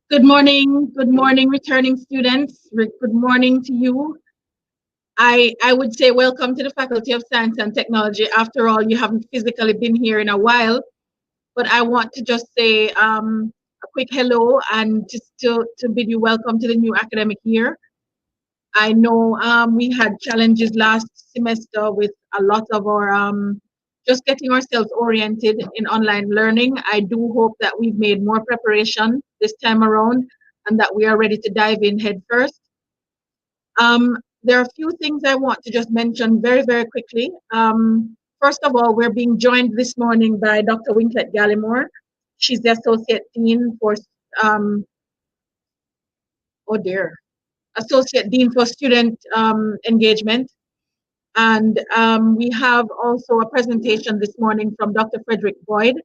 Good morning, returning students. Good morning to you. I would say welcome to the Faculty of Science and Technology. After all, you haven't physically been here in a while, but I want to just say a quick hello and just to bid you welcome to the new academic year. I know we had challenges last semester with a lot of our just getting ourselves oriented in online learning. I do hope that we've made more preparation this time around and that we are ready to dive in head first. There are a few things I want to just mention very, very quickly. First of all, we're being joined this morning by Dr. Winklet Gallimore. She's the Associate Dean for, oh dear, Associate Dean for Student Engagement. And we have also a presentation this morning from Dr. Frederick Boyd.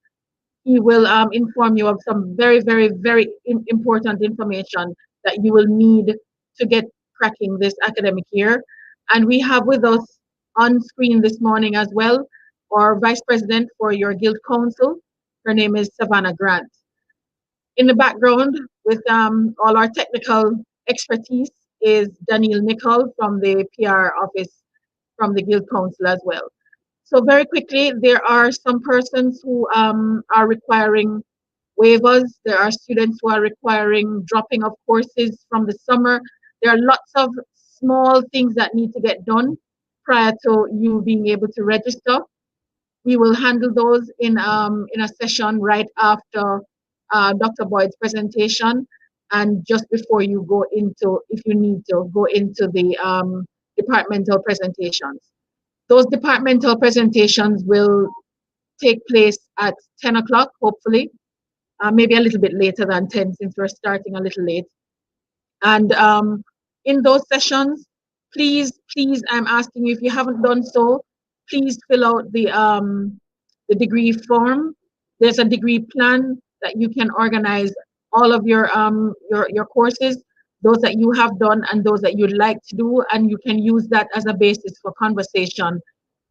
He will inform you of some very, very, very important information that you will need to get cracking this academic year. And we have with us on screen this morning as well our Vice President for your Guild Council. Her name is Savannah Grant. In the background with all our technical expertise is Daniel Nicol from the PR office from the Guild Council as well. So very quickly, there are some persons who are requiring waivers. There are students who are requiring dropping of courses from the summer. There are lots of small things that need to get done prior to you being able to register. We will handle those in a session right after Dr. Boyd's presentation and just before you go into, if you need to, go into the departmental presentations. Those departmental presentations will take place at 10 o'clock, hopefully, maybe a little bit later than 10 since we're starting a little late. And in those sessions, please, I'm asking you, if you haven't done so, please fill out the degree form. There's a degree plan that you can organize all of your courses, those that you have done and those that you'd like to do, and you can use that as a basis for conversation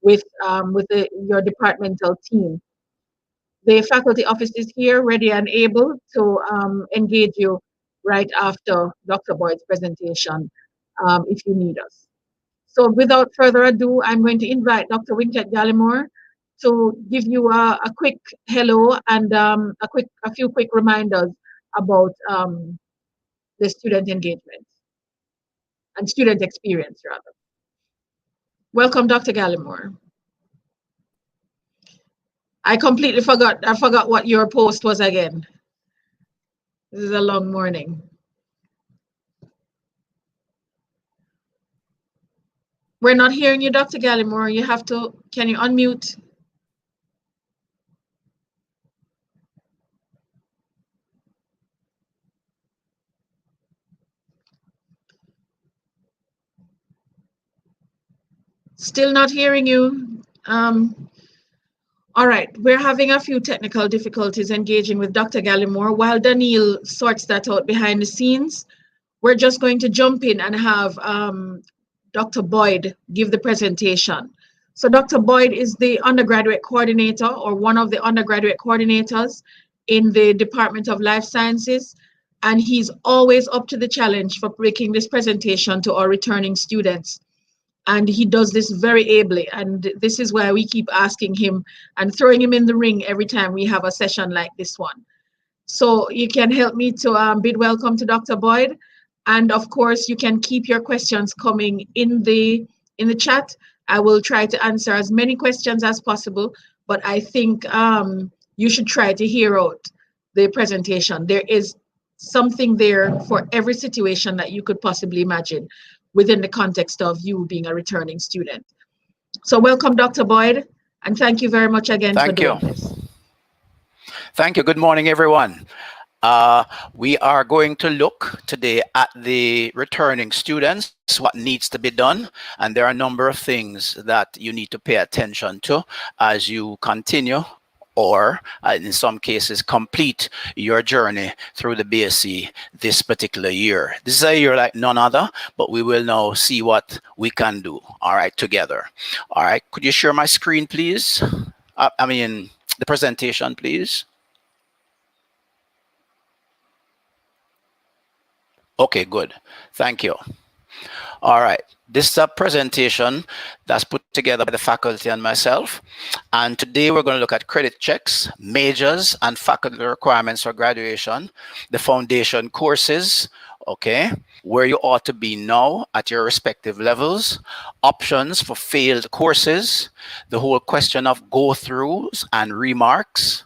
with your departmental team. The faculty office is here, ready and able to engage you right after Dr. Boyd's presentation if you need us. So without further ado, I'm going to invite Dr. Winklet Gallimore to give you a quick hello and a few quick reminders about the student engagement and student experience, rather. Welcome, Dr. Gallimore. I completely forgot. I forgot what your post was again. This is a long morning. We're not hearing you, Dr. Gallimore. You have to, can you unmute? Still not hearing you. All right, we're having a few technical difficulties engaging with Dr. Gallimore. While Daniel sorts that out behind the scenes, we're just going to jump in and have Dr. Boyd give the presentation. So Dr. Boyd is the undergraduate coordinator or one of the undergraduate coordinators in the Department of Life Sciences. And he's always up to the challenge for breaking this presentation to our returning students. And he does this very ably. And this is why we keep asking him and throwing him in the ring every time we have a session like this one. So you can help me to bid welcome to Dr. Boyd. And of course, you can keep your questions coming in the chat. I will try to answer as many questions as possible, but I think you should try to hear out the presentation. There is something there for every situation that you could possibly imagine within the context of you being a returning student. So welcome, Dr. Boyd, and thank you very much again for doing this. Thank you. Good morning, everyone. We are going to look today at the returning students, what needs to be done, and there are a number of things that you need to pay attention to as you continue or in some cases complete your journey through the BSc this particular year. This is a year like none other, but we will now see what we can do, all right, together. All right, could you share my screen, please? I mean, the presentation, please. Okay, good. Thank you. All right. This is a presentation that's put together by the faculty and myself. And today we're going to look at credit checks, majors, and faculty requirements for graduation, the foundation courses, okay, where you ought to be now at your respective levels, options for failed courses, the whole question of go-throughs and remarks.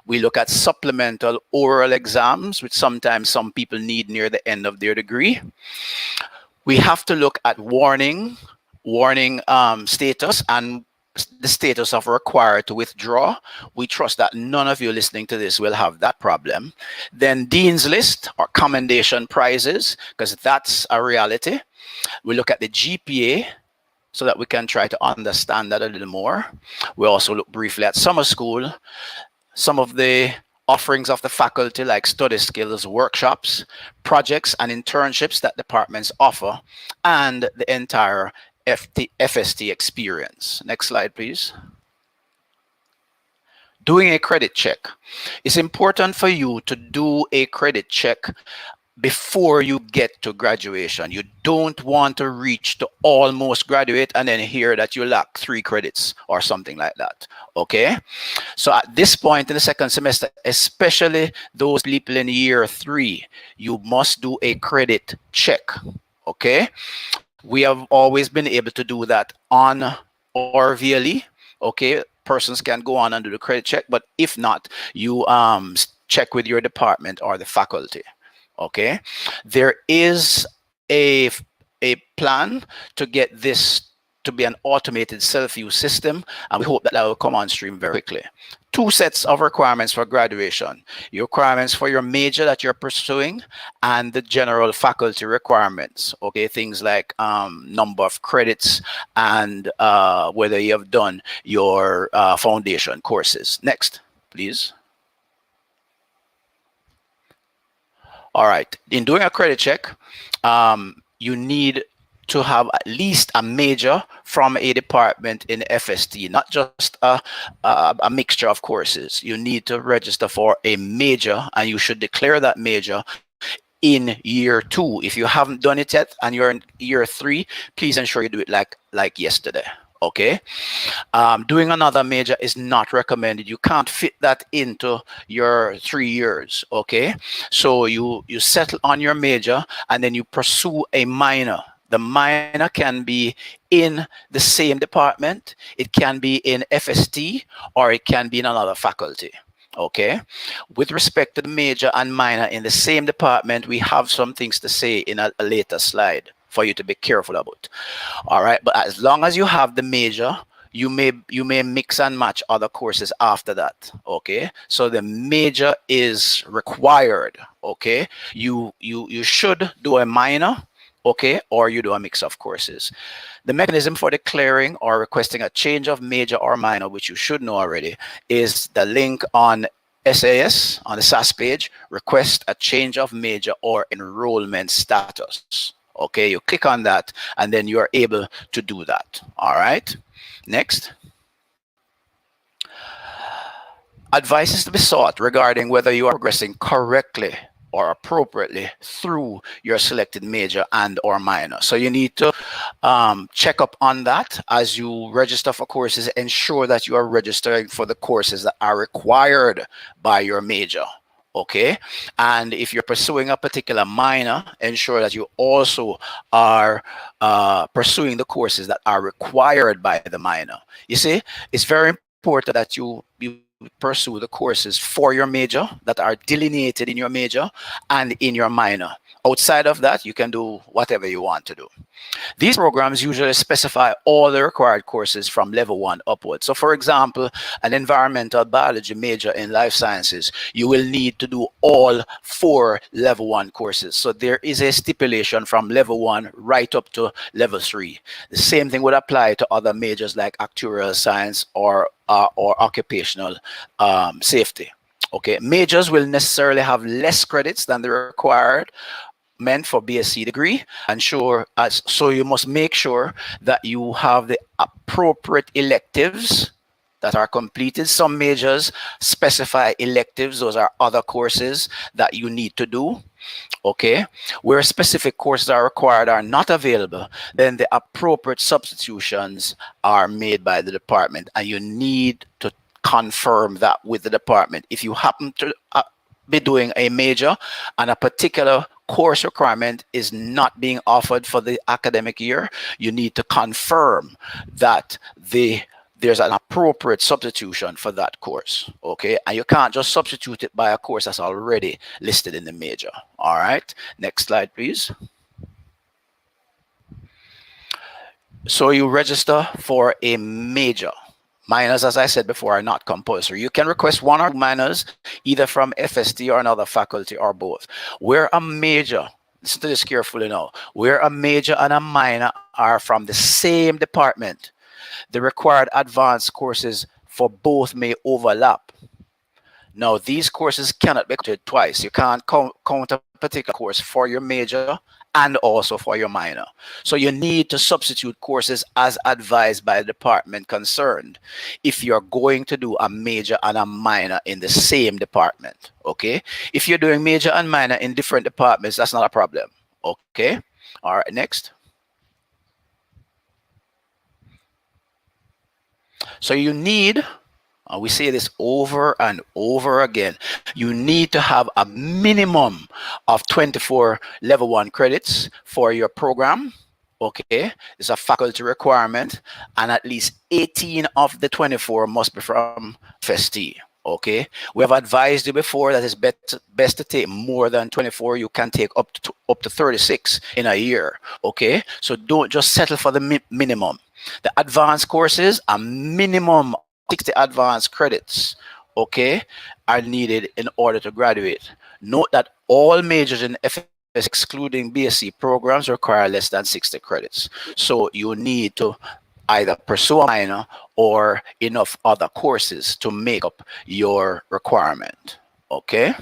We look at supplemental oral exams, which sometimes some people need near the end of their degree. We have to look at warning status and the status of required to withdraw. We trust that none of you listening to this will have that problem. Then Dean's List or commendation prizes, because that's a reality. We look at the GPA so that we can try to understand that a little more. We also look briefly at summer school, some of the offerings of the faculty like study skills, workshops, projects, and internships that departments offer, and the entire FST experience. Next slide, please. Doing a credit check. It's important for you to do a credit check before you get to graduation. You don't want to reach to almost graduate and then hear that you lack 3 credits or something like that. Okay? So at this point in the second semester, especially those people in year 3, you must do a credit check. Okay? We have always been able to do that on or VLE. Okay? Persons can go on and do the credit check, but if not, you check with your department or the faculty. Okay, there is a plan to get this to be an automated self-use system, and we hope that will come on stream very quickly. 2 sets of requirements for graduation: your requirements for your major that you're pursuing and the general faculty requirements. Okay, things like number of credits and whether you have done your foundation courses. Next, please. All right, in doing a credit check, you need to have at least a major from a department in FST, not just a mixture of courses. You need to register for a major, and you should declare that major in year 2. If you haven't done it yet and you're in year 3, please ensure you do it like yesterday. Okay, doing another major is not recommended. You can't fit that into your 3 years. Okay, so you settle on your major and then you pursue a minor. The minor can be in the same department, it can be in FST, or it can be in another faculty. Okay, with respect to the major and minor in the same department, we have some things to say in a later slide for you to be careful about. All right, but as long as you have the major, you may mix and match other courses after that. Okay, so the major is required. Okay, you should do a minor, okay, or you do a mix of courses. The mechanism for declaring or requesting a change of major or minor, which you should know already, is the link on SAS on the SAS page. Request a change of major or enrollment status. Okay, you click on that and then you are able to do that. All right, next. Advice is to be sought regarding whether you are progressing correctly or appropriately through your selected major and or minor. So you need to check up on that as you register for courses. Ensure that you are registering for the courses that are required by your major. Okay, and if you're pursuing a particular minor, ensure that you also are pursuing the courses that are required by the minor. You see, it's very important that you pursue the courses for your major that are delineated in your major and in your minor. Outside of that, you can do whatever you want to do. These programs usually specify all the required courses from level 1 upwards. So for example, an environmental biology major in life sciences, you will need to do all 4 level 1 courses. So there is a stipulation from level 1 right up to level 3. The same thing would apply to other majors like actuarial science or occupational safety. Okay, majors will necessarily have less credits than the required meant for BSc degree, and so you must make sure that you have the appropriate electives that are completed. Some majors specify electives; those are other courses that you need to do. Okay, where specific courses are required are not available, then the appropriate substitutions are made by the department, and you need to confirm that with the department. If you happen to be doing a major and a particular course requirement is not being offered for the academic year, you need to confirm that there's an appropriate substitution for that course. Okay, and you can't just substitute it by a course that's already listed in the major. All right, next slide please. So you register for a major. Minors, as I said before, are not compulsory. You can request one or two minors either from FST or another faculty or both. Where a major, listen to this carefully now, where a major and a minor are from the same department, the required advanced courses for both may overlap. Now, these courses cannot be counted twice. You can't count a particular course for your major and also for your minor. So you need to substitute courses as advised by the department concerned if you're going to do a major and a minor in the same department, okay? If you're doing major and minor in different departments, that's not a problem, okay? All right, next. So you need, we say this over and over again, you need to have a minimum of 24 level 1 credits for your program. Okay, it's a faculty requirement, and at least 18 of the 24 must be from FST. Okay, we have advised you before that it's best to take more than 24. You can take up to 36 in a year. Okay, so don't just settle for the minimum. The advanced courses, a minimum 60 advanced credits, okay, are needed in order to graduate. Note that all majors in FST, excluding BSc programs, require less than 60 credits. So you need to either pursue a minor or enough other courses to make up your requirement. Okay.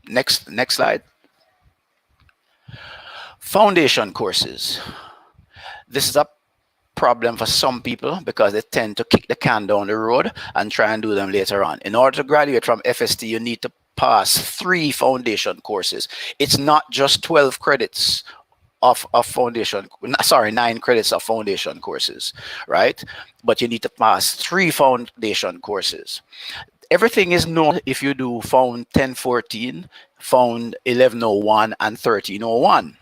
Next slide. Foundation courses. This is a problem for some people because they tend to kick the can down the road and try and do them later on. In order to graduate from FST, you need to pass 3 foundation courses. It's not just 12 credits of foundation, sorry, 9 credits of foundation courses, right? But you need to pass 3 foundation courses. Everything is known if you do Found 1014, Found 1101, and 1301.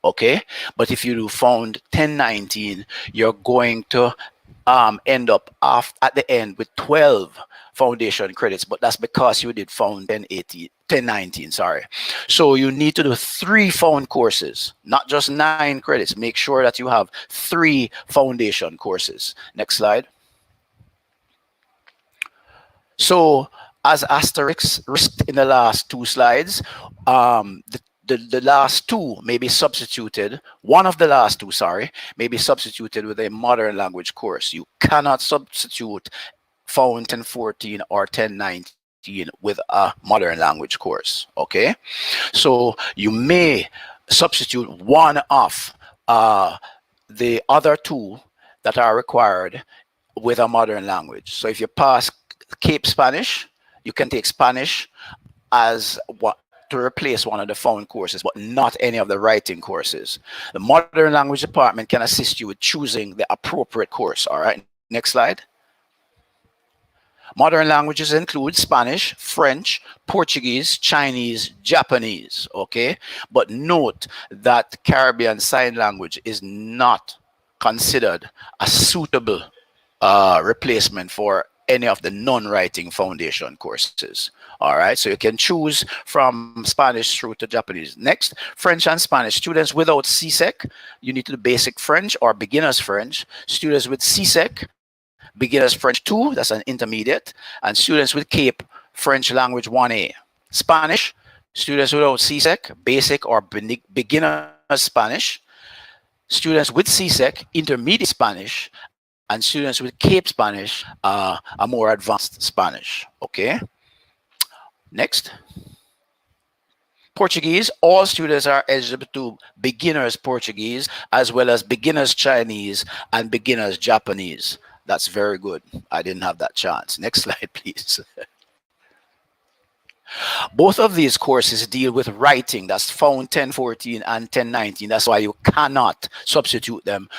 Okay, but if you do Found 1019, you're going to end up at the end with 12 foundation credits, but that's because you did Found 1019, sorry. So you need to do 3 Found courses, not just 9 credits. Make sure that you have 3 foundation courses. Next slide. So as asterisks in the last 2 slides, the last 2 may be substituted, one of the last 2, sorry, may be substituted with a modern language course. You cannot substitute Found 1014 or 1019 with a modern language course, okay? So you may substitute one of the other 2 that are required with a modern language. So if you pass Cape Spanish, you can take Spanish as what to replace one of the Found courses, but not any of the writing courses. The modern language department can assist you with choosing the appropriate course. All right, next slide. Modern languages include Spanish, French, Portuguese, Chinese, Japanese, okay? But note that Caribbean Sign Language is not considered a suitable replacement for any of the non-writing foundation courses. All right, so you can choose from Spanish through to Japanese. Next, French and Spanish. Students without CSEC, you need to do basic French or beginner's French. Students with CSEC, beginner's French 2, that's an intermediate. And students with CAPE, French language 1A. Spanish, students without CSEC, basic or beginner's Spanish. Students with CSEC, intermediate Spanish. And students with CAPE Spanish, a more advanced Spanish, okay? Next. Portuguese, all students are eligible to beginners Portuguese, as well as beginners Chinese and beginners Japanese. That's very good. I didn't have that chance. Next slide, please. Both of these courses deal with writing. That's found 1014 and 1019. That's why you cannot substitute them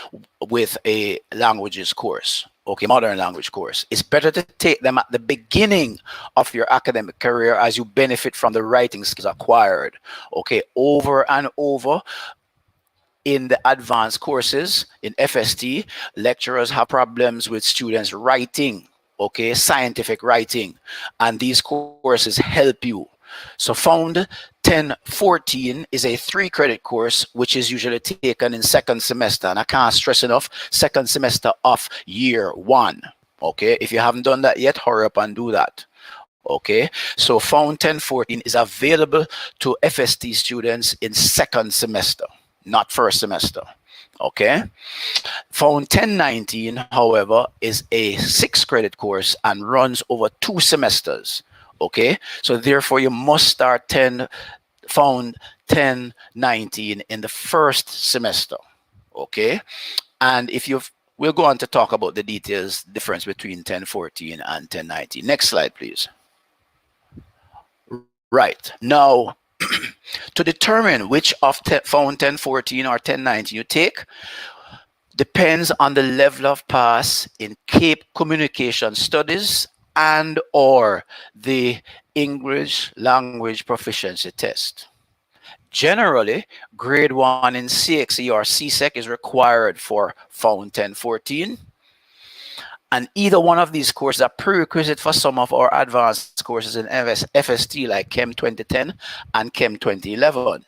with a languages course. Okay, modern language course. It's better to take them at the beginning of your academic career as you benefit from the writing skills acquired. Okay, over and over in the advanced courses in FST, lecturers have problems with students writing, okay, scientific writing, and these courses help you. So found 1014 is a 3-credit course, which is usually taken in second semester, and I can't stress enough, second semester of year 1. Okay, if you haven't done that yet, hurry up and do that. Okay, so found 1014 is available to FST students in second semester, not first semester. Okay, found 1019, however, is a 6-credit course and runs over 2 semesters. Okay, so therefore you must start found 1019 in the first semester. Okay, and if we'll go on to talk about the details difference between 1014 and 1019. Next slide, please. Right, now to determine which of found 1014 or 1019 you take depends on the level of pass in CAPE Communication Studies and or the English Language Proficiency Test. Generally, grade 1 in CXE or CSEC is required for found 1014. And either one of these courses are prerequisite for some of our advanced courses in FST like Chem 2010 and Chem 2011.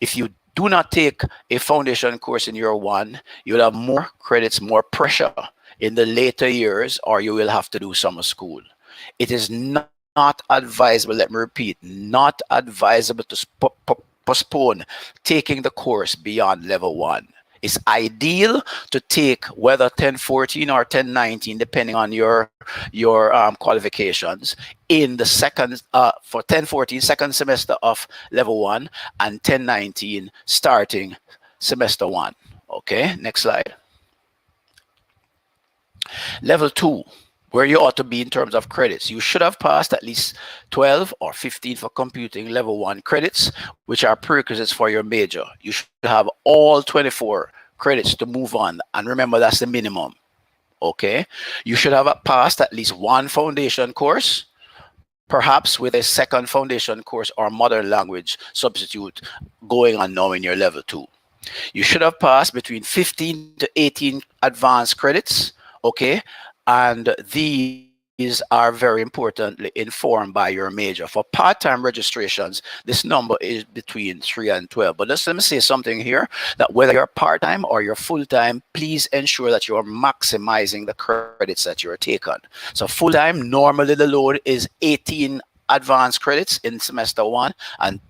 If you do not take a foundation course in year 1, you'll have more credits, more pressure in the later years, or you will have to do summer school. It is not advisable, let me repeat, not advisable to postpone taking the course beyond level 1. It's ideal to take whether 1014 or 1019, depending on your qualifications, in the second for 1014 second semester of level 1 and 1019 starting semester 1. Okay, next slide. Level 2, where you ought to be in terms of credits. You should have passed at least 12 or 15 for computing level 1 credits, which are prerequisites for your major. You should have all 24 credits to move on. And remember, that's the minimum. Okay. You should have passed at least 1 foundation course, perhaps with a 2nd foundation course or modern language substitute going on now in your level 2. You should have passed between 15 to 18 advanced credits. Okay, and these are very importantly informed by your major. For part-time registrations, this number is between 3 and 12. But just let me say something here, that whether you're part-time or you're full-time, please ensure that you are maximizing the credits that you're taking. So full-time, normally the load is 18 advanced credits in semester 1 and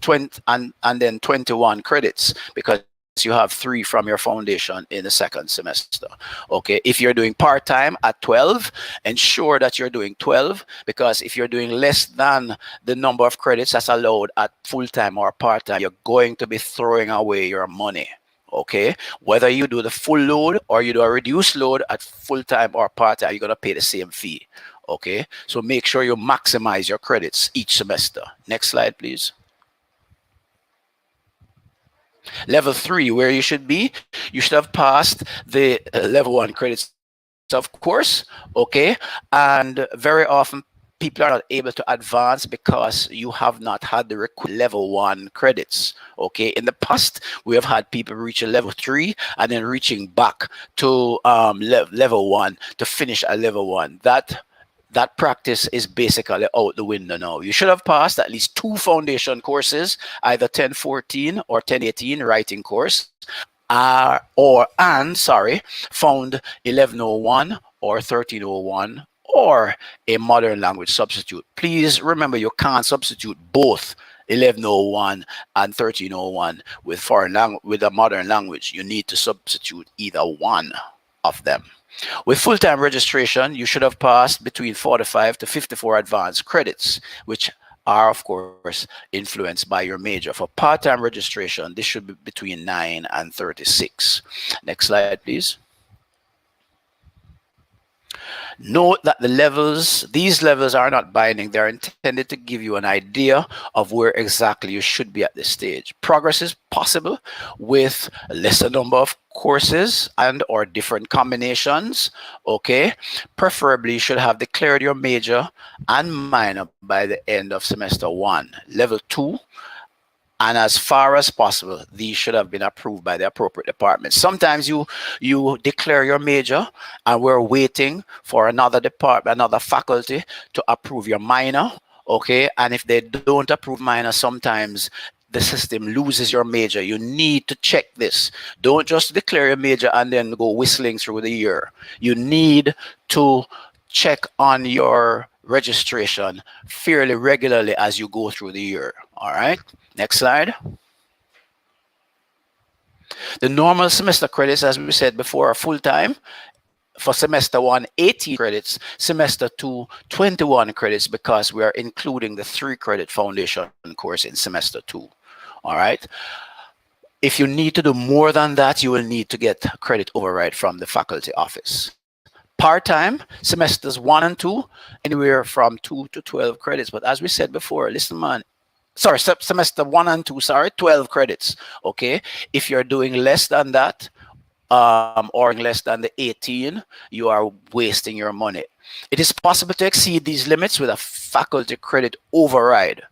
then 21 credits, because you have 3 from your foundation in the second semester. Okay, if you're doing part-time at 12, ensure that you're doing 12, because if you're doing less than the number of credits that's allowed at full-time or part-time, you're going to be throwing away your money. Okay, whether you do the full load or you do a reduced load at full-time or part-time, you're going to pay the same fee. Okay, so make sure you maximize your credits each semester. Next slide, please. Level 3, where you should be, you should have passed the level 1 credits, of course. Okay, and very often people are not able to advance because you have not had the required level 1 credits. Okay, in the past we have had people reach a level 3 and then reaching back to level 1 to finish at level 1. That practice is basically out the window now. You should have passed at least 2 foundation courses, either 1014 or 1018 writing course, found 1101 or 1301 or a modern language substitute. Please remember, you can't substitute both 1101 and 1301 with a modern language. You need to substitute either one of them. With full-time registration, you should have passed between 45 to 54 advanced credits, which are, of course, influenced by your major. For part-time registration, this should be between 9 and 36. Next slide, please. Note that these levels are not binding. They're intended to give you an idea of where exactly you should be at this stage. Progress is possible with a lesser number of courses and or different combinations. Okay, preferably you should have declared your major and minor by the end of semester 1. Level 2, and as far as possible, these should have been approved by the appropriate department. Sometimes you declare your major and we're waiting for another department, another faculty to approve your minor. Okay, and if they don't approve minor, sometimes the system loses your major. You need to check this. Don't just declare your major and then go whistling through the year. You need to check on your registration fairly regularly as you go through the year. All right, next slide. The normal semester credits, as we said before, are full-time. For semester 1, 18 credits, semester 2, 21 credits, because we are including the 3-credit foundation course in semester 2. All right. If you need to do more than that, you will need to get credit override from the faculty office. Part-time, semesters 1 and 2, anywhere from 2 to 12 credits. But as we said before, listen, man, sorry, semester 1 and 2, sorry, 12 credits. Okay. If you're doing less than that, or less than the 18, you are wasting your money. It is possible to exceed these limits with a faculty credit override.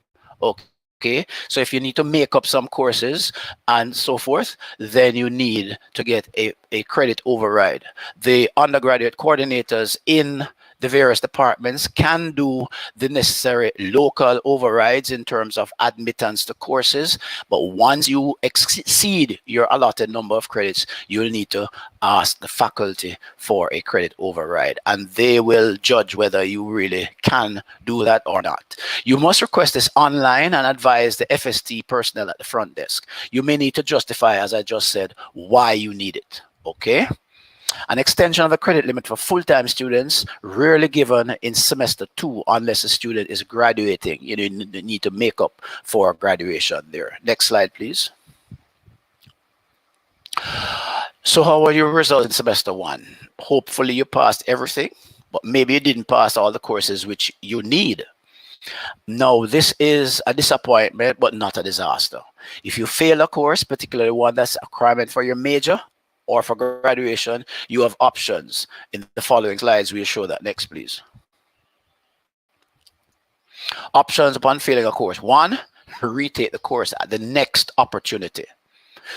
Okay, so if you need to make up some courses and so forth, then you need to get a credit override. The undergraduate coordinators in the various departments can do the necessary local overrides in terms of admittance to courses. But once you exceed your allotted number of credits, you'll need to ask the faculty for a credit override, and they will judge whether you really can do that or not. You must request this online and advise the FST personnel at the front desk. You may need to justify, as I just said, why you need it. Okay. An extension of the credit limit for full-time students rarely given in semester 2 unless a student is graduating. You need to make up for graduation there. Next slide, please. So how were your results in semester 1? Hopefully you passed everything, but maybe you didn't pass all the courses which you need. No, this is a disappointment, but not a disaster. If you fail a course, particularly one that's a requirement for your major or for graduation, you have options. In the following slides, we'll show that. Next, please. Options upon failing a course. 1, retake the course at the next opportunity.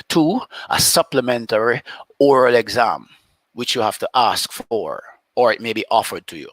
2, a supplementary oral exam, which you have to ask for, or it may be offered to you.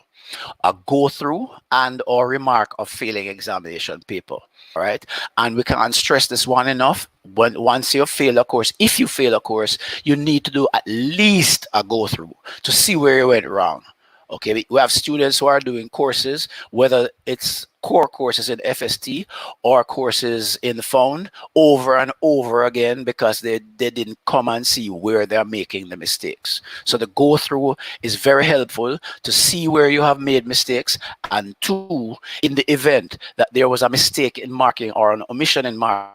A go through and or remark of failing examination paper. All right, and we can't stress this one enough. Once you fail a course, if you fail a course, you need to do at least a go through to see where you went wrong. Okay, we have students who are doing courses, whether it's core courses in FST or courses in the phone, over and over again because they didn't come and see where they're making the mistakes. So the go through is very helpful to see where you have made mistakes, and 2, in the event that there was a mistake in marking or an omission in marking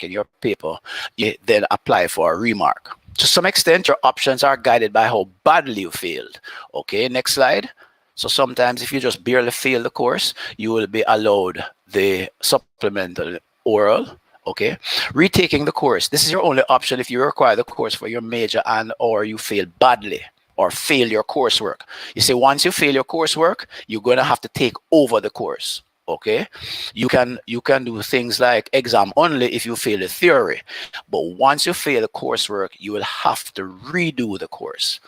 your paper, you then apply for a remark. To some extent, your options are guided by how badly you failed. Okay, next slide. So sometimes if you just barely fail the course, you will be allowed the supplemental oral. Okay, retaking the course. This is your only option if you require the course for your major and or you fail badly or fail your coursework. You see, once you fail your coursework, you're going to have to take over the course. Okay, you can do things like exam only if you fail the theory, but once you fail the coursework, you will have to redo the course.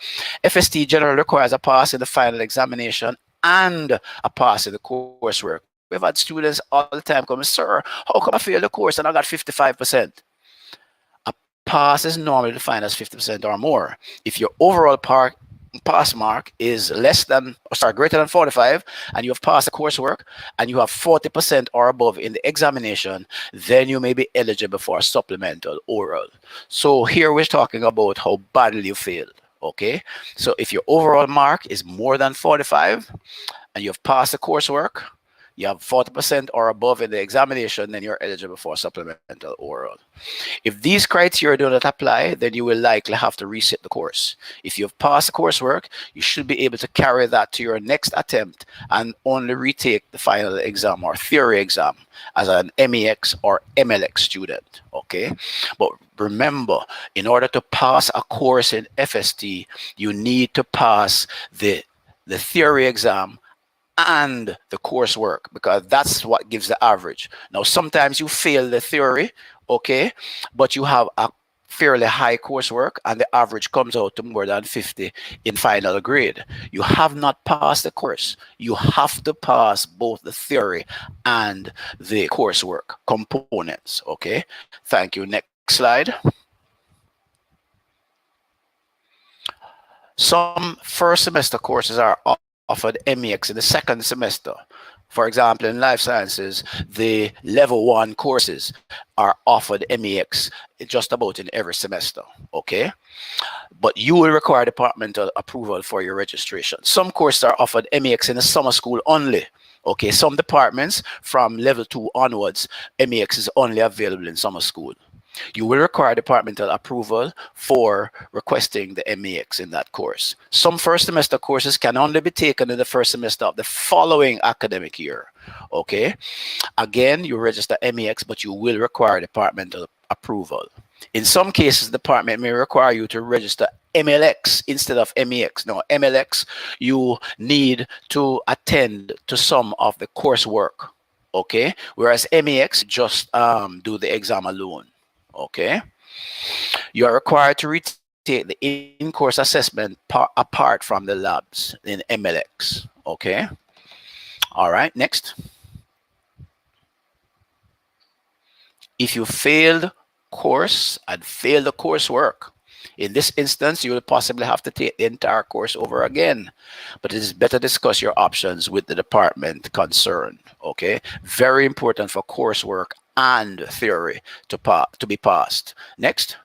FST generally requires a pass in the final examination and a pass in the coursework. We've had students all the time come, sir, how come I failed the course and I got 55%? A pass is normally defined as 50% or more. If your overall pass mark is greater than 45, and you have passed the coursework and you have 40% or above in the examination, then you may be eligible for a supplemental oral. So here we're talking about how badly you failed. Okay, so if your overall mark is more than 45 and you've passed the coursework, you have 40% or above in the examination, then you're eligible for supplemental oral. If these criteria do not apply, then you will likely have to resit the course. If you've passed the coursework, you should be able to carry that to your next attempt and only retake the final exam or theory exam as an MEX or MLX student, okay? But remember, in order to pass a course in FST, you need to pass the theory exam and the coursework, because that's what gives the average. Now, sometimes you fail the theory, okay, but you have a fairly high coursework and the average comes out to more than 50 in final grade. You have not passed the course. You have to pass both the theory and the coursework components, okay? Thank you. Next slide. Some first semester courses are offered MEX in the second semester. For example, in life sciences, the level 1 courses are offered MEX just about in every semester, okay? But you will require departmental approval for your registration. Some courses are offered MEX in the summer school only, okay? Some departments from level 2 onwards, MEX is only available in summer school. You will require departmental approval for requesting the MEX in that course. Some first semester courses can only be taken in the first semester of the following academic year, okay? Again, you register MEX, but you will require departmental approval. In some cases, the department may require you to register MLX instead of MEX. No, MLX, you need to attend to some of the coursework, okay? Whereas MEX, just do the exam alone. Okay, you are required to retake the in-course assessment apart from the labs in MLX. Okay, all right, next. If you failed course and failed the coursework, in this instance, you will possibly have to take the entire course over again, but it is better to discuss your options with the department concerned, okay? Very important for coursework and theory to be passed. Next.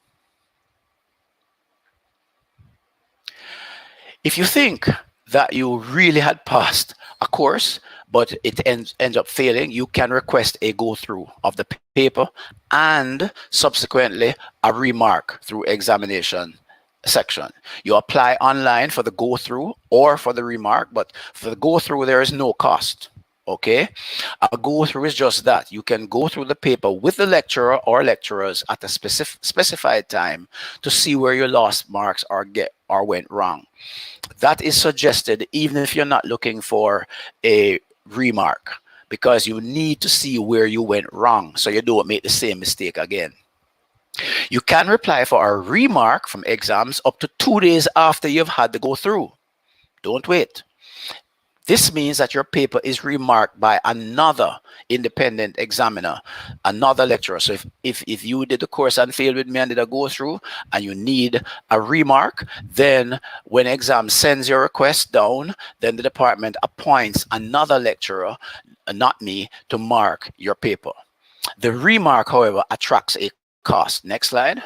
If you think that you really had passed a course, but it ends up failing, you can request a go-through of the paper and subsequently a remark through examination section. You apply online for the go-through or for the remark, but for the go-through, there is no cost. Okay, a go-through is just that. You can go through the paper with the lecturer or lecturers at a specified time to see where your lost marks or went wrong. That is suggested even if you're not looking for a remark, because you need to see where you went wrong so you don't make the same mistake again. You can apply for a remark from exams up to 2 days after you've had to go through. Don't wait. This means that your paper is remarked by another independent examiner, another lecturer. So if you did the course and failed with me and did a go through and you need a remark, then when exam sends your request down, then the department appoints another lecturer, not me, to mark your paper. The remark, however, attracts a cost. Next slide.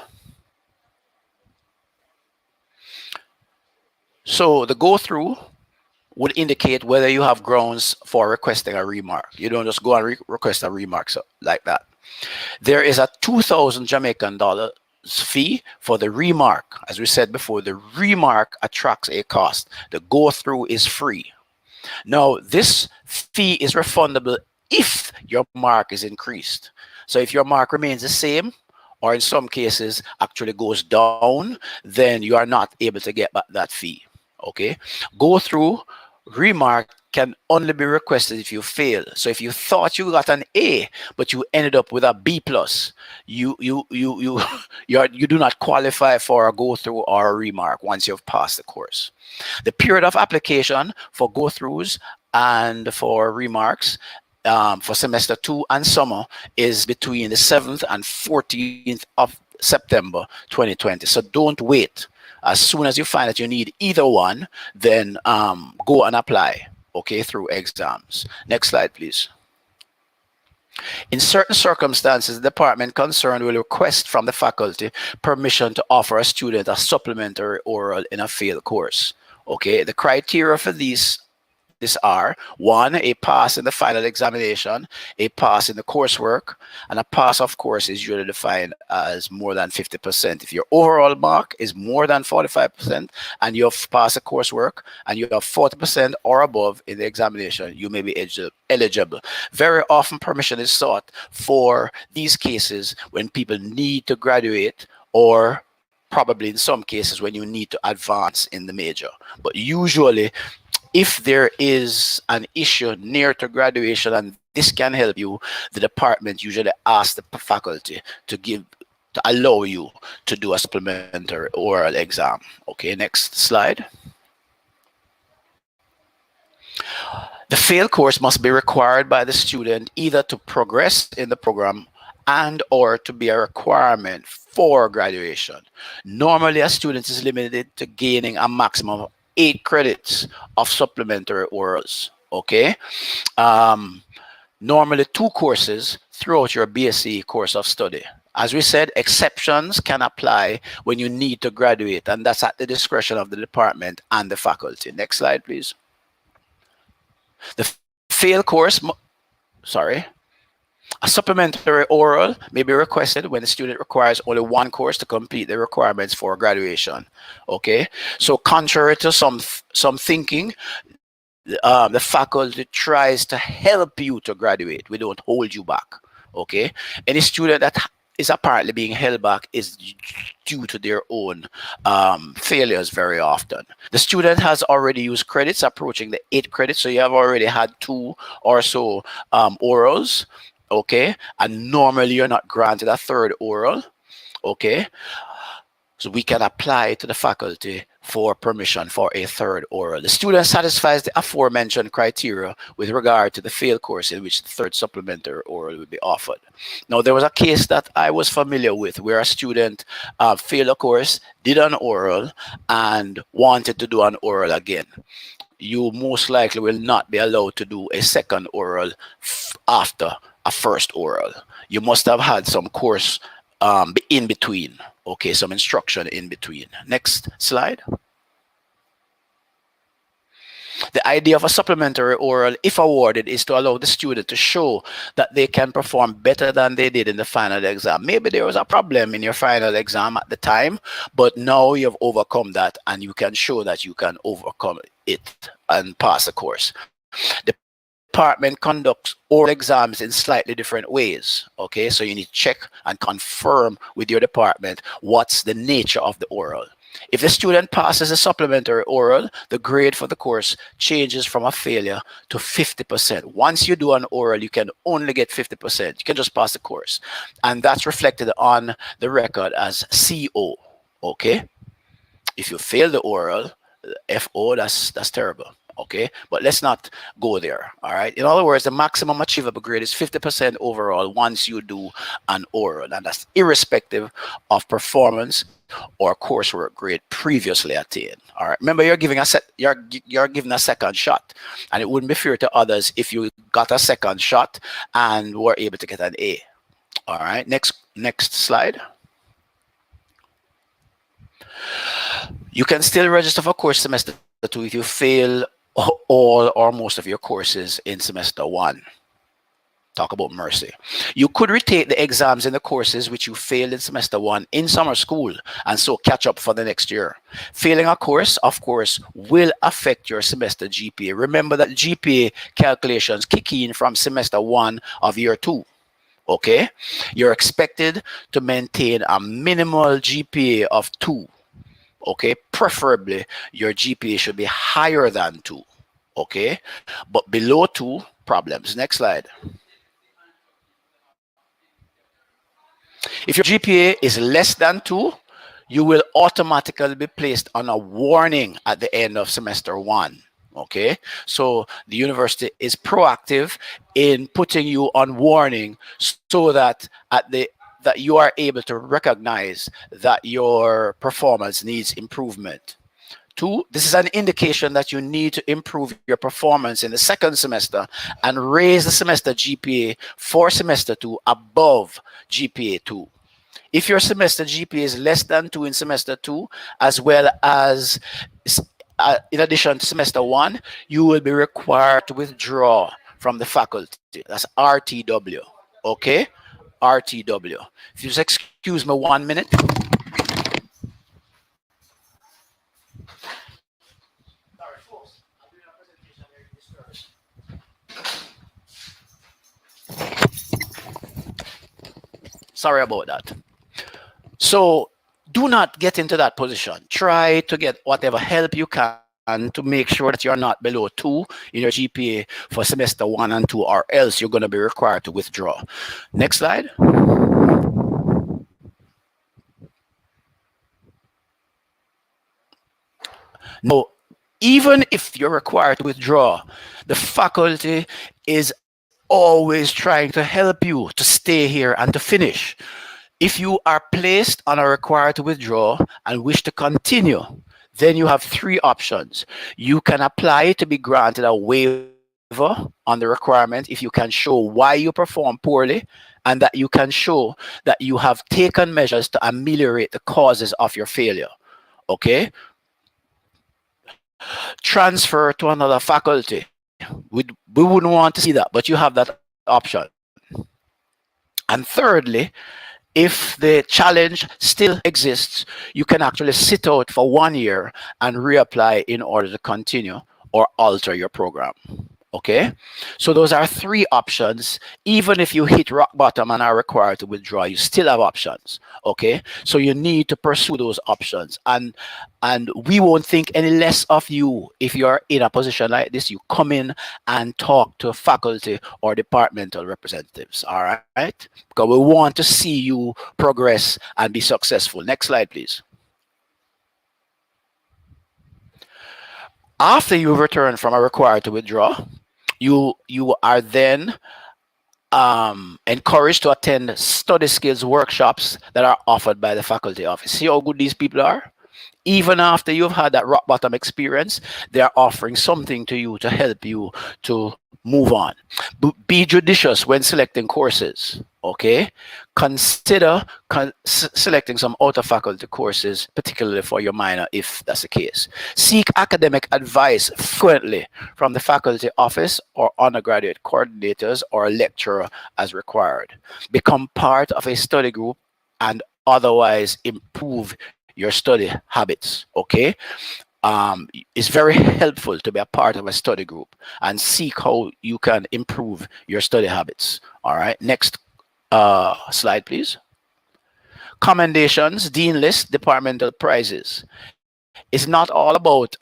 So the go through would indicate whether you have grounds for requesting a remark. You don't just go and request a remark like that. There is a 2,000 Jamaican dollars fee for the remark. As we said before, the remark attracts a cost. The go through is free. Now, this fee is refundable if your mark is increased. So if your mark remains the same, or in some cases actually goes down, then you are not able to get back that fee. Okay, go through remark can only be requested if you fail. So if you thought you got an A but you ended up with a B plus, you do not qualify for a go through or a remark once you've passed the course. The period of application for go throughs and for remarks for semester 2 and summer is between the 7th and 14th of September 2020. So don't wait. As soon as you find that you need either one, then go and apply, okay, through exams. Next slide, please. In certain circumstances, the department concerned will request from the faculty permission to offer a student a supplementary oral in a failed course. Okay, the criteria for these These are: one, a pass in the final examination, a pass in the coursework, and a pass, of course, is usually defined as more than 50%. If your overall mark is more than 45% and you have passed the coursework and you have 40% or above in the examination, you may be eligible. Very often permission is sought for these cases when people need to graduate, or probably in some cases when you need to advance in the major. But usually, if there is an issue near to graduation and this can help you, the department usually asks the faculty to allow you to do a supplementary oral exam. Okay, next slide. The failed course must be required by the student either to progress in the program and or to be a requirement for graduation. Normally, a student is limited to gaining a maximum of 8 credits of supplementary orals. Okay. Normally 2 courses throughout your BSc course of study. As we said, exceptions can apply when you need to graduate, and that's at the discretion of the department and the faculty. Next slide, please. The failed course, a supplementary oral may be requested when the student requires only 1 course to complete the requirements for graduation. Okay, so contrary to some thinking, the faculty tries to help you to graduate. We don't hold you back. Okay, any student that is apparently being held back is due to their own failures very often. The student has already used credits approaching the 8 credits, so you have already had 2 or so orals. Okay, and normally you're not granted a 3rd oral. Okay, so we can apply to the faculty for permission for a 3rd oral. The student satisfies the aforementioned criteria with regard to the failed course in which the 3rd supplementary oral will be offered. Now, there was a case that I was familiar with where a student failed a course, did an oral, and wanted to do an oral again. You most likely will not be allowed to do a 2nd oral after a 1st oral. You must have had some course in between. Okay, some instruction in between. Next slide. The idea of a supplementary oral, if awarded, is to allow the student to show that they can perform better than they did in the final exam. Maybe there was a problem in your final exam at the time, but now you've overcome that and you can show that you can overcome it and pass the course. The department conducts oral exams in slightly different ways. Okay, so you need to check and confirm with your department what's the nature of the oral. If the student passes a supplementary oral, the grade for the course changes from a failure to 50%. Once you do an oral, you can only get 50%. You can just pass the course. And that's reflected on the record as CO. Okay? If you fail the oral, FO, that's terrible. Okay, but let's not go there. All right, in other words, the maximum achievable grade is 50% overall once you do an oral, and that's irrespective of performance or coursework grade previously attained. All right, remember, you're giving you're given a 2nd shot, and it wouldn't be fair to others if you got a 2nd shot and were able to get an A. All right, next slide. You can still register for course semester 2 if you fail all or most of your courses in semester 1. Talk about mercy. You could retake the exams in the courses which you failed in semester 1 in summer school and so catch up for the next year. Failing a course, of course, will affect your semester GPA. Remember that GPA calculations kick in from semester 1 of year 2. Okay? You're expected to maintain a minimal GPA of 2. Okay, preferably your GPA should be higher than 2. Okay, but below 2, problems. Next slide. If your GPA is less than 2, you will automatically be placed on a warning at the end of semester 1. Okay, so the university is proactive in putting you on warning so that that you are able to recognize that your performance needs improvement. 2, this is an indication that you need to improve your performance in the 2nd semester and raise the semester GPA for semester 2 above GPA 2. If your semester GPA is less than 2 in semester 2, as well as in addition to semester one, you will be required to withdraw from the faculty. That's RTW. Okay? RTW. If you just excuse me 1 minute. Sorry, folks. I'm doing a presentation very disturbed. Sorry about that. So do not get into that position. Try to get whatever help you can to make sure that you're not below 2 in your GPA for semester 1 and 2, or else you're going to be required to withdraw. Next slide. Now, even if you're required to withdraw, the faculty is always trying to help you to stay here and to finish. If you are placed on a required to withdraw and wish to continue, then you have three options. You can apply to be granted a waiver on the requirement if you can show why you perform poorly and that you can show that you have taken measures to ameliorate the causes of your failure. Okay? Transfer to another faculty. We wouldn't want to see that, but you have that option. And thirdly, if the challenge still exists, you can actually sit out for 1 year and reapply in order to continue or alter your program. Okay, so those are three options. Even if you hit rock bottom and are required to withdraw, you still have options. Okay, so you need to pursue those options, and we won't think any less of you if you're in a position like this. You come in and talk to faculty or departmental representatives. All right, because we want to see you progress and be successful. Next slide, please. After you return from a required to withdraw, you are then encouraged to attend study skills workshops that are offered by the faculty office. See how good these people are? Even after you've had that rock bottom experience, they're offering something to you to help you to move on. Be judicious when selecting courses. Okay, consider selecting some out of faculty courses, particularly for your minor, if that's the case. Seek academic advice frequently from the faculty office or undergraduate coordinators or a lecturer as required. Become part of a study group and otherwise improve your study habits. Okay, it's very helpful to be a part of a study group and seek how you can improve your study habits. All right, next slide, please. Commendations, dean list, departmental prizes. It's not all about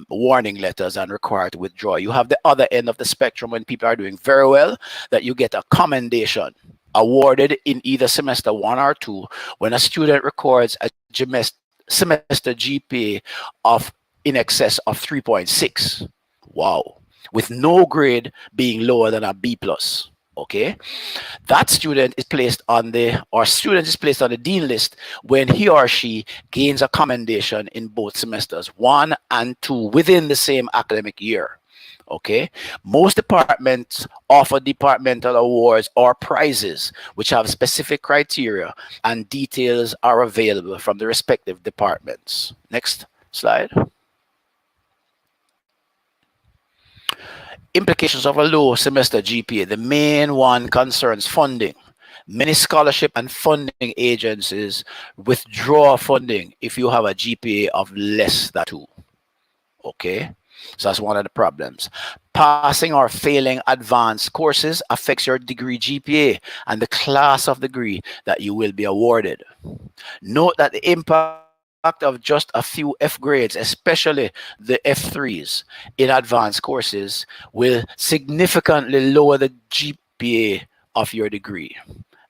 warning letters and required to withdraw. You have the other end of the spectrum when people are doing very well, that you get a commendation awarded in either semester 1 or 2 when a student records a semester GPA of in excess of 3.6. Wow. With no grade being lower than a B plus. Okay, that student is placed on the dean list when he or she gains a commendation in both semesters 1 and 2 within the same academic year. Okay, most departments offer departmental awards or prizes which have specific criteria, and details are available from the respective departments. Next slide. Implications of a low semester GPA. The main one concerns funding. Many scholarship and funding agencies withdraw funding if you have a GPA of less than 2. Okay, so that's one of the problems. Passing or failing advanced courses affects your degree GPA and the class of degree that you will be awarded. Note that the impact of just a few F grades, especially the F3s in advanced courses, will significantly lower the GPA of your degree.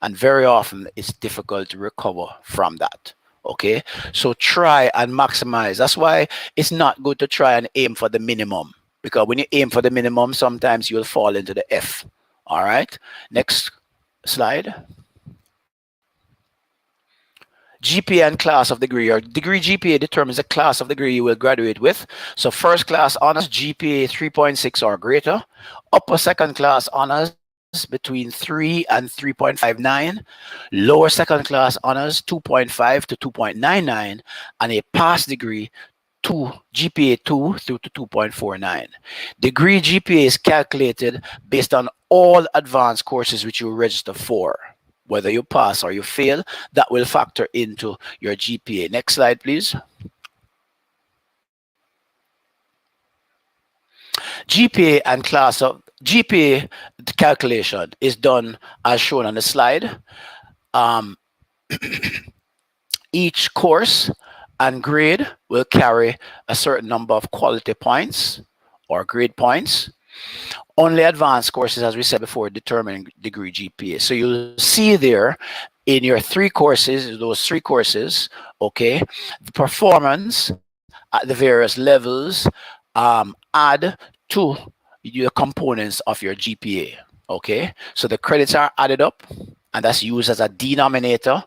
And very often it's difficult to recover from that. Okay, so try and maximize. That's why it's not good to try and aim for the minimum, because when you aim for the minimum, sometimes you'll fall into the F. All right, next slide. GPA and class of degree. Your degree GPA determines the class of degree you will graduate with. So first class honors GPA 3.6 or greater. Upper second class honors between 3 and 3.59. Lower second class honors 2.5 to 2.99. And a pass degree GPA 2 through to 2.49. Degree GPA is calculated based on all advanced courses which you register for. Whether you pass or you fail, that will factor into your GPA. Next slide, please. GPA calculation is done as shown on the slide. Each course and grade will carry a certain number of quality points or grade points. Only advanced courses, as we said before, determine degree GPA. So you'll see there in your those three courses, okay, the performance at the various levels add to your components of your GPA, okay? So the credits are added up, and that's used as a denominator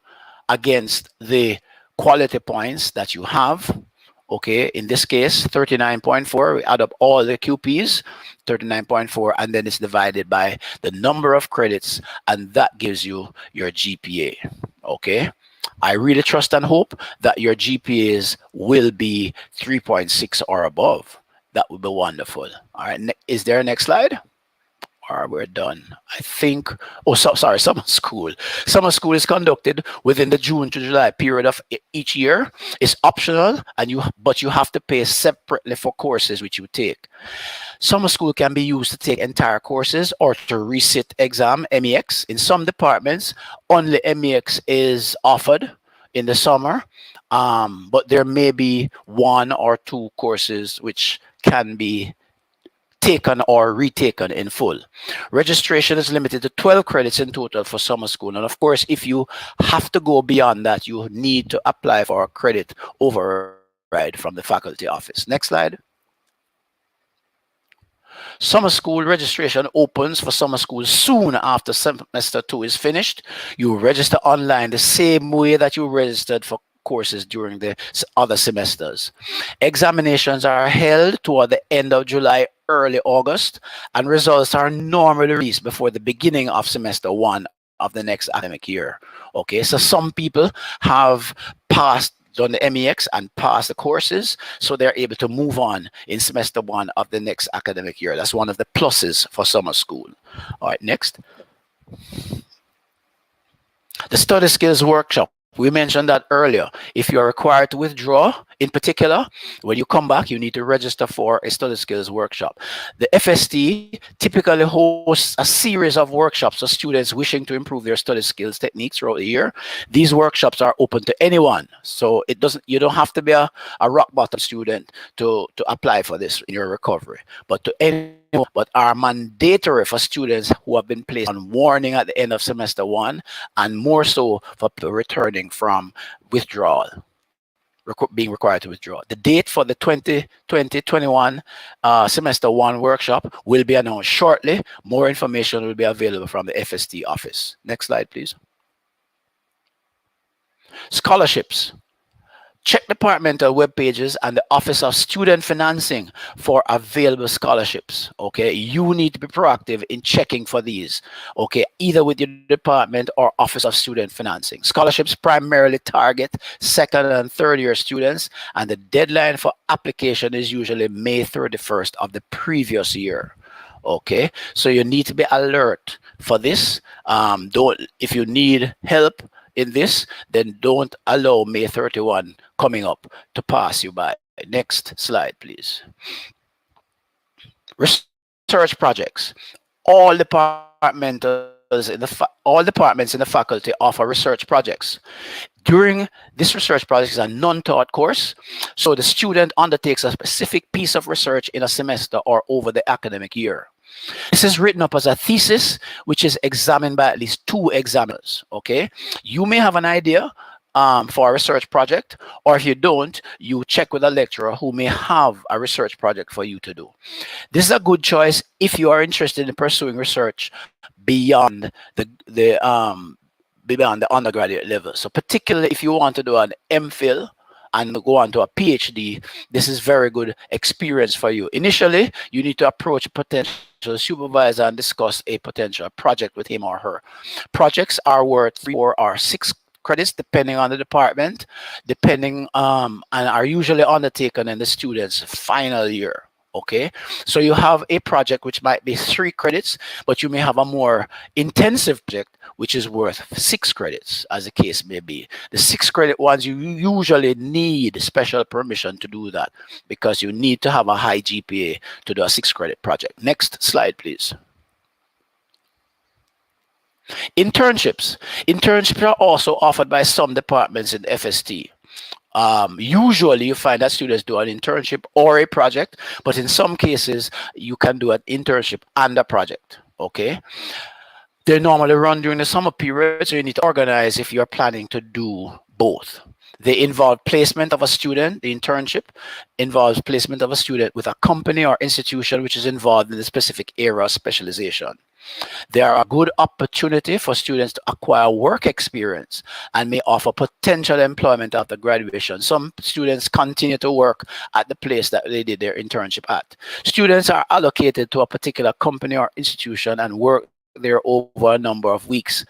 against the quality points that you have. Okay, in this case, 39.4, we add up all the QPs, 39.4, and then it's divided by the number of credits, and that gives you your GPA. Okay, I really trust and hope that your GPAs will be 3.6 or above. That would be wonderful. All right, is there a next slide? Or we're done. I think, sorry, summer school. Summer school is conducted within the June to July period of each year. It's optional, but you have to pay separately for courses which you take. Summer school can be used to take entire courses or to resit exam, MEX. In some departments, only MEX is offered in the summer, but there may be 1 or 2 courses which can be taken or retaken in full. Registration is limited to 12 credits in total for summer school. And of course, if you have to go beyond that, you need to apply for a credit override from the faculty office. Next slide. Summer school registration opens for summer school soon after semester 2 is finished. You register online the same way that you registered for courses during the other semesters. Examinations are held toward the end of July, early August, and results are normally released before the beginning of semester 1 of the next academic year. Okay, so some people have done the MEX and passed the courses, so they're able to move on in semester 1 of the next academic year. That's one of the pluses for summer school. All right, next. The study skills workshop. We mentioned that earlier. If you're required to withdraw, in particular, when you come back, you need to register for a study skills workshop. The FST typically hosts a series of workshops for students wishing to improve their study skills techniques throughout the year. These workshops are open to anyone. So you don't have to be a rock bottom student to apply for this in your recovery, but to anyone, but are mandatory for students who have been placed on warning at the end of semester 1, and more so for people returning from withdrawal, being required to withdraw. The date for the 2020-21 semester 1 workshop will be announced shortly. More information will be available from the FST office. Next slide, please. Scholarships. Check departmental web pages and the Office of Student Financing for available scholarships. Okay, you need to be proactive in checking for these. Okay, either with your department or Office of Student Financing. Scholarships primarily target second and third year students, and the deadline for application is usually May 31st of the previous year. Okay, so you need to be alert for this. If you need help in this, then don't allow May 31 coming up to pass you by. Next slide, please. Research projects. All departments in the faculty offer research projects. During this research project is a non-taught course, so the student undertakes a specific piece of research in a semester or over the academic year. This is written up as a thesis, which is examined by at least 2 examiners. Okay, you may have an idea for a research project, or if you don't, you check with a lecturer who may have a research project for you to do. This is a good choice if you are interested in pursuing research beyond the undergraduate level. So particularly if you want to do an MPhil and go on to a PhD, this is very good experience for you. Initially, you need to approach a potential supervisor and discuss a potential project with him or her. Projects are worth 3, 4, or 6 credits depending on the department, depending and are usually undertaken in the student's final year. Okay, so you have a project which might be 3 credits, but you may have a more intensive project which is worth 6 credits, as the case may be. The 6 credit ones, you usually need special permission to do that because you need to have a high GPA to do a 6 credit project. Next slide, please. Internships. Internships are also offered by some departments in FST. Usually you find that students do an internship or a project, but in some cases you can do an internship and a project. Okay, they normally run during the summer period, so you need to organize if you're planning to do both. They involve placement of a student. The internship involves placement of a student with a company or institution which is involved in the specific area of specialization. They are a good opportunity for students to acquire work experience and may offer potential employment after graduation. Some students continue to work at the place that they did their internship at. Students are allocated to a particular company or institution and work there over a number of weeks,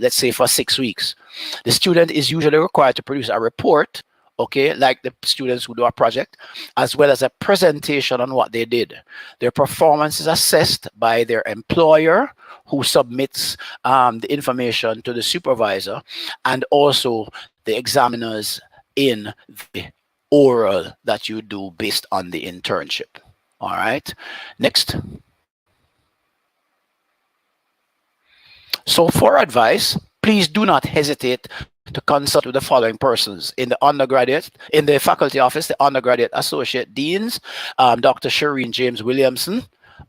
let's say for 6 weeks. The student is usually required to produce a report, okay, like the students who do a project, as well as a presentation on what they did. Their performance is assessed by their employer, who submits the information to the supervisor, and also the examiners in the oral that you do based on the internship. All right, next. So for advice, please do not hesitate to consult with the following persons: in the undergraduate, in the faculty office, the undergraduate associate deans, Dr. Shireen James Williamson,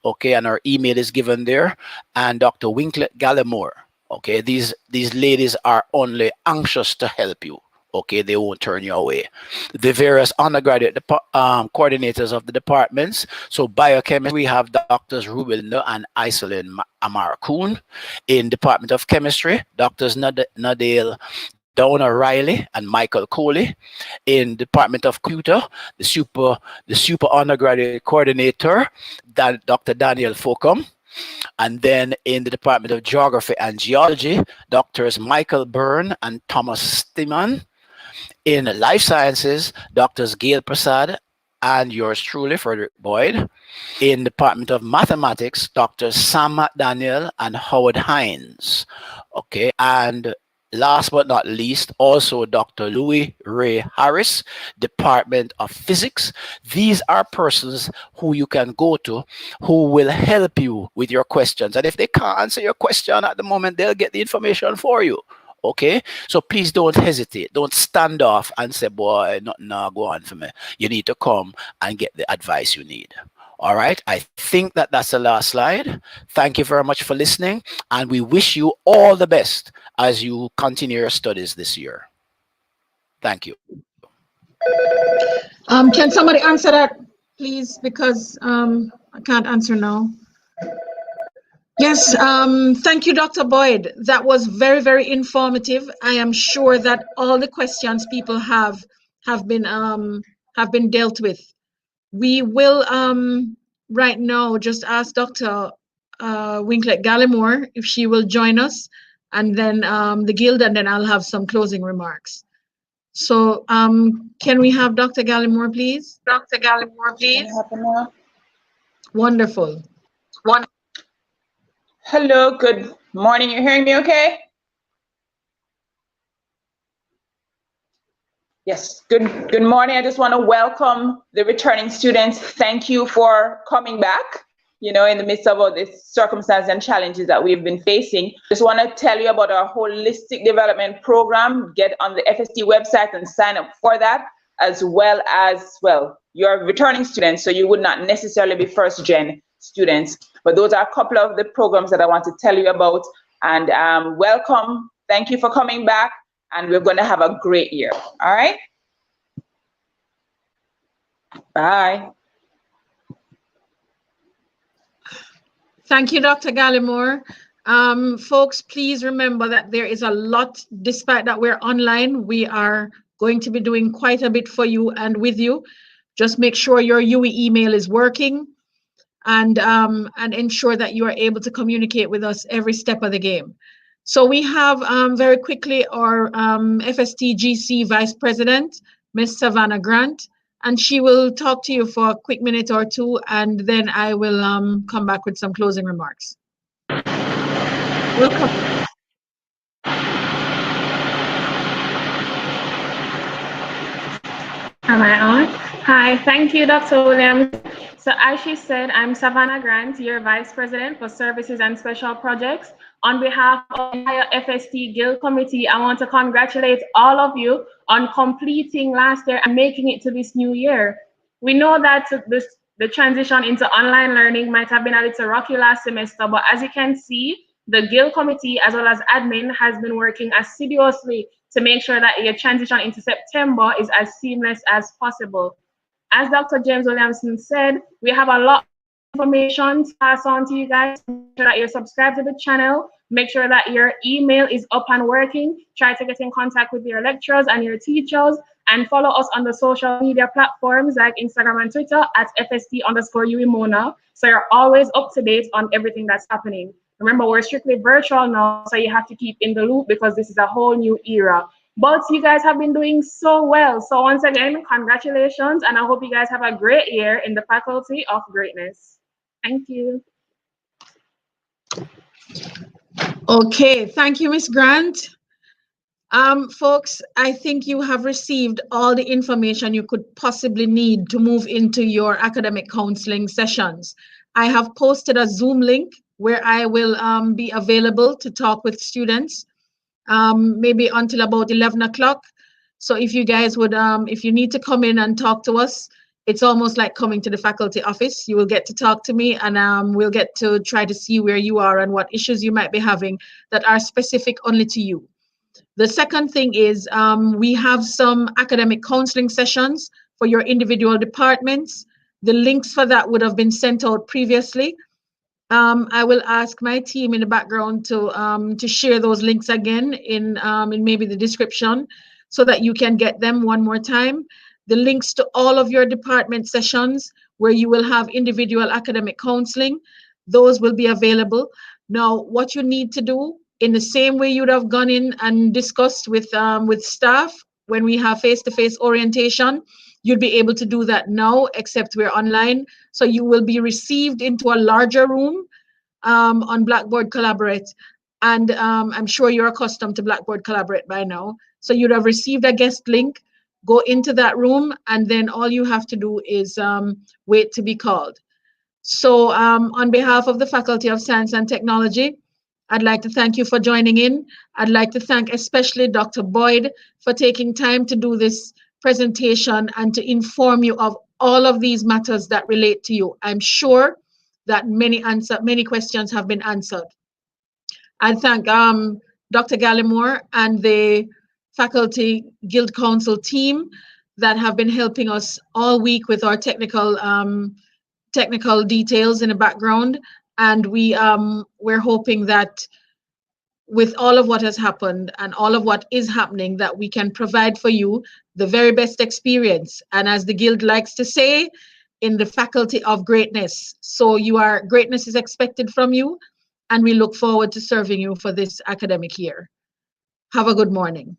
okay, and her email is given there, and Dr. Winklet Gallimore. Okay, these ladies are only anxious to help you. Okay, they won't turn you away. The various undergraduate coordinators of the departments. So biochemistry, we have Doctors Rubindo and Iselin Amarkoon. In Department of Chemistry, Doctors Nadale Donna Riley and Michael Coley. In Department of Computer, the super undergraduate coordinator, Dr. Daniel Focum. And then in the Department of Geography and Geology, Doctors Michael Byrne and Thomas Stiman. In Life Sciences, Doctors Gail Prasad and yours truly, Frederick Boyd. In Department of Mathematics, Dr. Sam Daniel and Howard Hines. Okay, and last but not least, also Dr. Louis Ray Harris, Department of Physics. These are persons who you can go to who will help you with your questions. And if they can't answer your question at the moment, they'll get the information for you. Okay, so please don't hesitate. Don't stand off and say, boy, nothing go on for me. You need to come and get the advice you need. All right, I think that's the last slide. Thank you very much for listening, and we wish you all the best as you continue your studies this year. Thank you. Can somebody answer that, please? Because I can't answer now. Yes, thank you, Dr. Boyd. That was very, very informative. I am sure that all the questions people have been dealt with. We will right now just ask Dr. Winklet Gallimore if she will join us, and then the guild, and then I'll have some closing remarks. So can we have Dr. Gallimore, please? Dr. Gallimore, please. Wonderful. Hello, good morning. You're hearing me okay? Yes, good morning. I just want to welcome the returning students. Thank you for coming back, you know, in the midst of all this circumstances and challenges that we've been facing. Just want to tell you about our holistic development program. Get on the FST website and sign up for that, as well as, well, you're returning students, so you would not necessarily be first gen students. But those are a couple of the programs that I want to tell you about. And welcome. Thank you for coming back. And we're going to have a great year. All right. Bye. Thank you, Dr. Gallimore. Folks, please remember that there is a lot, despite that we're online, we are going to be doing quite a bit for you and with you. Just make sure your UE email is working, and ensure that you are able to communicate with us every step of the game. So we have very quickly our FST GC Vice President, Ms. Savannah Grant, and she will talk to you for a quick minute or two, and then I will come back with some closing remarks. Welcome. Am I on? Hi, thank you, Dr. Williams. So as she said, I'm Savannah Grant, your Vice President for Services and Special Projects. On behalf of the entire FST Guild Committee, I want to congratulate all of you on completing last year and making it to this new year. We know that the transition into online learning might have been a little rocky last semester, but as you can see, the Guild Committee as well as admin has been working assiduously to make sure that your transition into September is as seamless as possible. As Dr. James Williamson said, we have a lot of information to pass on to you guys. Make sure that you're subscribed to the channel. Make sure that your email is up and working. Try to get in contact with your lecturers and your teachers, and follow us on the social media platforms like Instagram and Twitter at FST_UEMONA. So you're always up to date on everything that's happening. Remember, we're strictly virtual now, so you have to keep in the loop because this is a whole new era. But you guys have been doing so well. So once again, congratulations, and I hope you guys have a great year in the Faculty of Greatness. Thank you. Okay, thank you, Ms. Grant. Folks, I think you have received all the information you could possibly need to move into your academic counseling sessions. I have posted a Zoom link where I will be available to talk with students, maybe until about 11 o'clock. So if you guys would, if you need to come in and talk to us, it's almost like coming to the faculty office. You will get to talk to me, and we'll get to try to see where you are and what issues you might be having that are specific only to you. The second thing is we have some academic counseling sessions for your individual departments. The links for that would have been sent out previously. I will ask my team in the background to share those links again in maybe the description so that you can get them one more time. The links to all of your department sessions where you will have individual academic counseling, those will be available. Now, what you need to do, in the same way you'd have gone in and discussed with staff when we have face-to-face orientation, you'd be able to do that now, except we're online. So you will be received into a larger room on Blackboard Collaborate. And I'm sure you're accustomed to Blackboard Collaborate by now. So you'd have received a guest link, go into that room, and then all you have to do is wait to be called. So on behalf of the Faculty of Science and Technology, I'd like to thank you for joining in. I'd like to thank especially Dr. Boyd for taking time to do this presentation and to inform you of all of these matters that relate to you. I'm sure that many questions have been answered. I thank Dr. Gallimore and the Faculty Guild Council team that have been helping us all week with our technical details in the background. And we're hoping that with all of what has happened and all of what is happening, that we can provide for you the very best experience. And as the Guild likes to say, in the Faculty of Greatness. So greatness is expected from you, and we look forward to serving you for this academic year. Have a good morning.